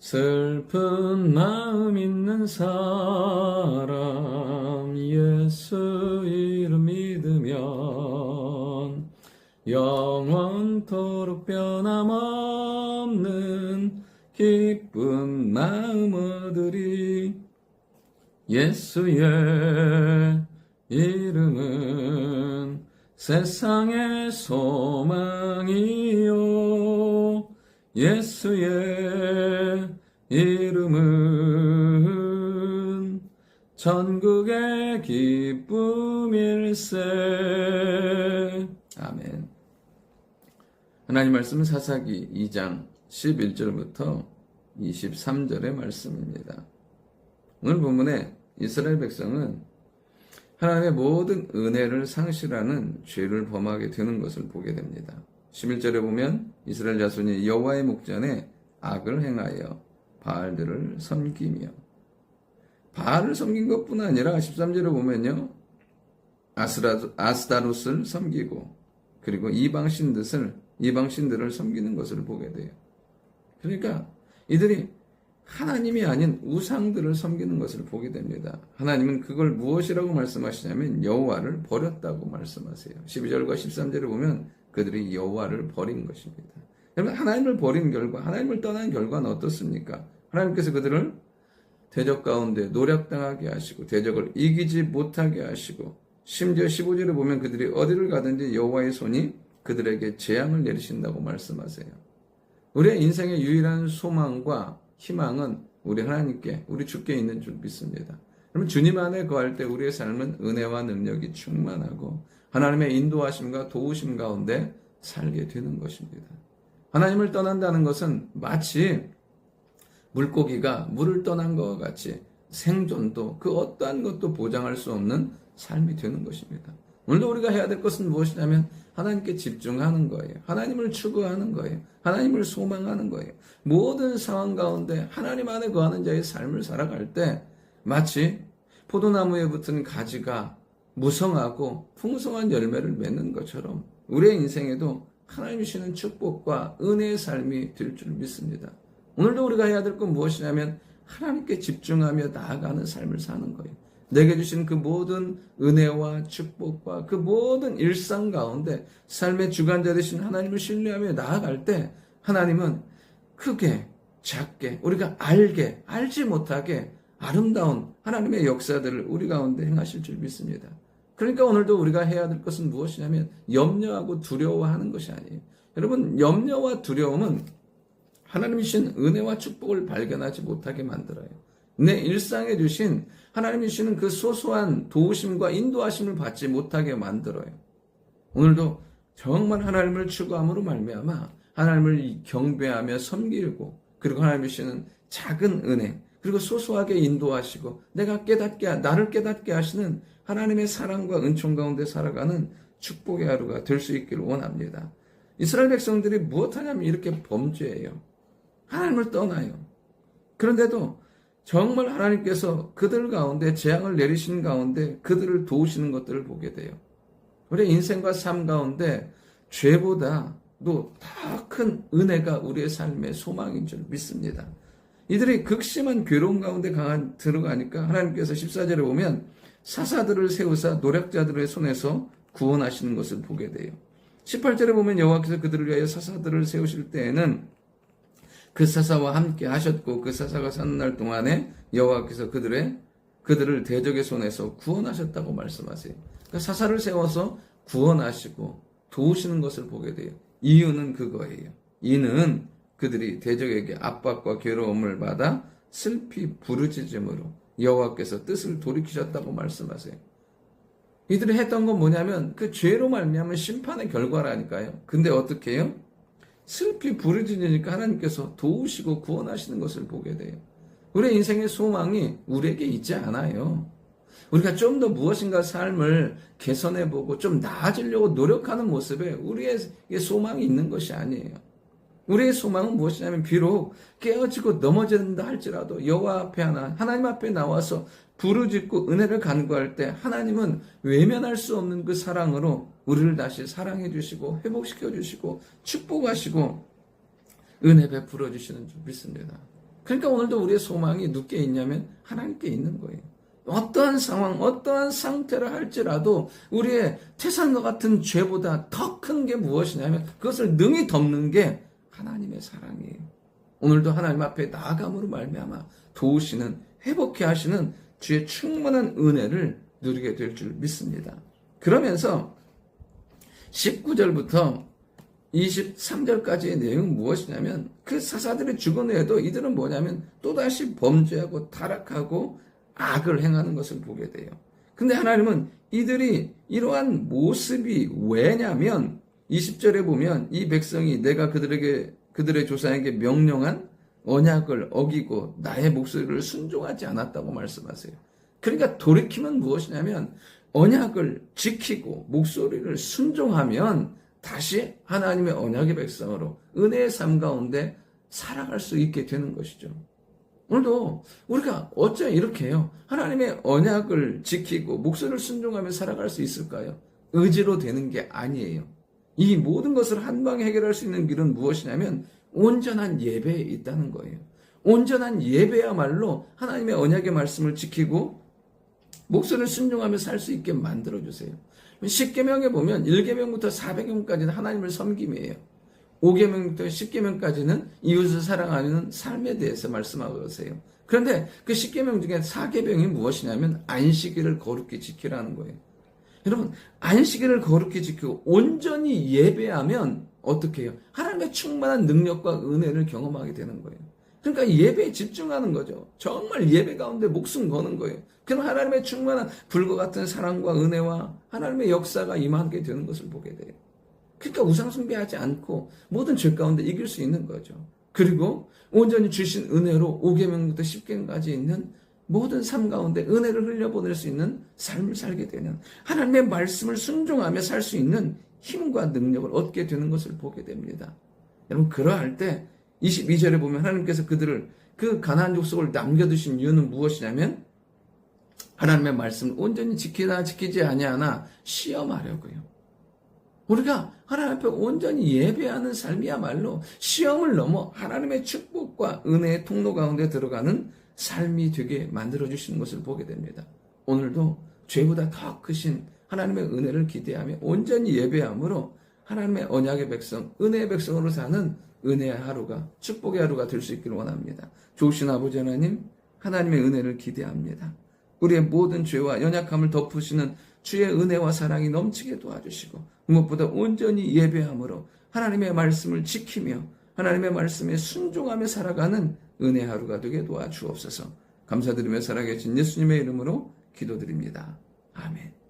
슬픈 마음 있는 사람 예수 이름 믿으면 영원토록 변함없는 기쁜 마음 얻으리. 예수의 이름은 세상의 소망이요 예수의 이름은 천국의 기쁨일세. 아멘. 하나님 말씀은 사사기 2장 11절부터 23절의 말씀입니다. 오늘 본문에 이스라엘 백성은 하나님의 모든 은혜를 상실하는 죄를 범하게 되는 것을 보게 됩니다. 11절에 보면 이스라엘 자손이 여호와의 목전에 악을 행하여 바알들을 섬기며, 바알을 섬긴 것뿐 아니라 13절에 보면요, 아스타롯을 섬기고 그리고 이방신들을 섬기는 것을 보게 돼요. 그러니까 이들이 하나님이 아닌 우상들을 섬기는 것을 보게 됩니다. 하나님은 그걸 무엇이라고 말씀하시냐면 여호와를 버렸다고 말씀하세요. 12절과 13절에 보면 그들이 여호와를 버린 것입니다. 여러분, 하나님을 버린 결과, 하나님을 떠난 결과는 어떻습니까? 하나님께서 그들을 대적 가운데 노략당하게 하시고 대적을 이기지 못하게 하시고, 심지어 15절에 보면 그들이 어디를 가든지 여호와의 손이 그들에게 재앙을 내리신다고 말씀하세요. 우리의 인생의 유일한 소망과 희망은 우리 하나님께, 우리 주께 있는 줄 믿습니다. 그러면 주님 안에 거할 때 우리의 삶은 은혜와 능력이 충만하고 하나님의 인도하심과 도우심 가운데 살게 되는 것입니다. 하나님을 떠난다는 것은 마치 물고기가 물을 떠난 것과 같이 생존도 그 어떠한 것도 보장할 수 없는 삶이 되는 것입니다. 오늘도 우리가 해야 될 것은 무엇이냐면 하나님께 집중하는 거예요. 하나님을 추구하는 거예요. 하나님을 소망하는 거예요. 모든 상황 가운데 하나님 안에 거하는 자의 삶을 살아갈 때 마치 포도나무에 붙은 가지가 무성하고 풍성한 열매를 맺는 것처럼 우리의 인생에도 하나님이 주시는 축복과 은혜의 삶이 될 줄 믿습니다. 오늘도 우리가 해야 될 건 무엇이냐면 하나님께 집중하며 나아가는 삶을 사는 거예요. 내게 주신 그 모든 은혜와 축복과 그 모든 일상 가운데 삶의 주관자 되신 하나님을 신뢰하며 나아갈 때 하나님은 크게 작게 우리가 알지 못하게 아름다운 하나님의 역사들을 우리 가운데 행하실 줄 믿습니다. 그러니까 오늘도 우리가 해야 될 것은 무엇이냐면 염려하고 두려워하는 것이 아니에요. 여러분, 염려와 두려움은 하나님이 주신 은혜와 축복을 발견하지 못하게 만들어요. 내 일상에 주신 하나님이 주시는 그 소소한 도우심과 인도하심을 받지 못하게 만들어요. 오늘도 정말 하나님을 추구함으로 말미암아 하나님을 경배하며 섬기고 그리고 하나님이 주시는 작은 은혜 그리고 소소하게 인도하시고 나를 깨닫게 하시는 하나님의 사랑과 은총 가운데 살아가는 축복의 하루가 될 수 있기를 원합니다. 이스라엘 백성들이 무엇하냐면 이렇게 범죄해요. 하나님을 떠나요. 그런데도 정말 하나님께서 그들 가운데 재앙을 내리신 가운데 그들을 도우시는 것들을 보게 돼요. 우리의 인생과 삶 가운데 죄보다도 더 큰 은혜가 우리의 삶의 소망인 줄 믿습니다. 이들이 극심한 괴로움 가운데 들어가니까 하나님께서 14절에 보면 사사들을 세우사 노략자들의 손에서 구원하시는 것을 보게 돼요. 18절에 보면 여호와께서 그들을 위하여 사사들을 세우실 때에는 그 사사와 함께 하셨고 그 사사가 사는 날 동안에 여호와께서 그들을 대적의 손에서 구원하셨다고 말씀하세요. 그러니까 사사를 세워서 구원하시고 도우시는 것을 보게 돼요. 이유는 그거예요. 이는 그들이 대적에게 압박과 괴로움을 받아 슬피 부르짖음으로 여호와께서 뜻을 돌이키셨다고 말씀하세요. 이들이 했던 건 뭐냐면 그 죄로 말미암은 심판의 결과라니까요. 근데 어떻게 해요? 슬피 부르짖으니까 하나님께서 도우시고 구원하시는 것을 보게 돼요. 우리의 인생의 소망이 우리에게 있지 않아요. 우리가 좀 더 무엇인가 삶을 개선해보고 좀 나아지려고 노력하는 모습에 우리의 소망이 있는 것이 아니에요. 우리의 소망은 무엇이냐면 비록 깨어지고 넘어진다 할지라도 여호와 앞에 하나님 앞에 나와서 부르짖고 은혜를 간구할 때 하나님은 외면할 수 없는 그 사랑으로 우리를 다시 사랑해 주시고 회복시켜 주시고 축복하시고 은혜 베풀어 주시는 줄 믿습니다. 그러니까 오늘도 우리의 소망이 누구께 있냐면 하나님께 있는 거예요. 어떠한 상황, 어떠한 상태를 할지라도 우리의 태산과 같은 죄보다 더 큰 게 무엇이냐면 그것을 능히 덮는 게 하나님의 사랑이에요. 오늘도 하나님 앞에 나아감으로 말미암아 도우시는, 회복케 하시는 주의 충만한 은혜를 누리게 될 줄 믿습니다. 그러면서 19절부터 23절까지의 내용은 무엇이냐면 그 사사들이 죽은 후에도 이들은 뭐냐면 또다시 범죄하고 타락하고 악을 행하는 것을 보게 돼요. 근데 하나님은 이들이 이러한 모습이 왜냐면 20절에 보면 이 백성이 내가 그들의 조상에게 명령한 언약을 어기고 나의 목소리를 순종하지 않았다고 말씀하세요. 그러니까 돌이키면 무엇이냐면 언약을 지키고 목소리를 순종하면 다시 하나님의 언약의 백성으로 은혜의 삶 가운데 살아갈 수 있게 되는 것이죠. 오늘도 우리가 어째 이렇게 해요? 하나님의 언약을 지키고 목소리를 순종하며 살아갈 수 있을까요? 의지로 되는 게 아니에요. 이 모든 것을 한 방에 해결할 수 있는 길은 무엇이냐면 온전한 예배에 있다는 거예요. 온전한 예배야말로 하나님의 언약의 말씀을 지키고 목소리를 순종하며 살 수 있게 만들어주세요. 10계명에 보면 1계명부터 400계명까지는 하나님을 섬김이에요. 5계명부터 10계명까지는 이웃을 사랑하는 삶에 대해서 말씀하고 계세요. 그런데 그 10계명 중에 4계명이 무엇이냐면 안식일을 거룩히 지키라는 거예요. 여러분, 안식일을 거룩히 지키고 온전히 예배하면 어떻게 해요? 하나님의 충만한 능력과 은혜를 경험하게 되는 거예요. 그러니까 예배에 집중하는 거죠. 정말 예배 가운데 목숨 거는 거예요. 그럼 하나님의 충만한 불과 같은 사랑과 은혜와 하나님의 역사가 임하게 되는 것을 보게 돼요. 그러니까 우상숭배하지 않고 모든 죄 가운데 이길 수 있는 거죠. 그리고 온전히 주신 은혜로 5계명부터 10계명까지 있는 모든 삶 가운데 은혜를 흘려보낼 수 있는 삶을 살게 되는, 하나님의 말씀을 순종하며 살 수 있는 힘과 능력을 얻게 되는 것을 보게 됩니다. 여러분, 그러할 때 22절에 보면 하나님께서 그들을 그 가나안 족속을 남겨두신 이유는 무엇이냐면 하나님의 말씀을 온전히 지키나 지키지 아니하나 시험하려고요. 우리가 하나님 앞에 온전히 예배하는 삶이야말로 시험을 넘어 하나님의 축복과 은혜의 통로 가운데 들어가는 삶이 되게 만들어주시는 것을 보게 됩니다. 오늘도 죄보다 더 크신 하나님의 은혜를 기대하며 온전히 예배함으로 하나님의 언약의 백성, 은혜의 백성으로 사는 은혜의 하루가, 축복의 하루가 될 수 있기를 원합니다. 좋으신 아버지 하나님, 하나님의 은혜를 기대합니다. 우리의 모든 죄와 연약함을 덮으시는 주의 은혜와 사랑이 넘치게 도와주시고 무엇보다 온전히 예배함으로 하나님의 말씀을 지키며 하나님의 말씀에 순종하며 살아가는 은혜 하루가 되게 도와주옵소서. 감사드리며 살아계신 예수님의 이름으로 기도드립니다. 아멘.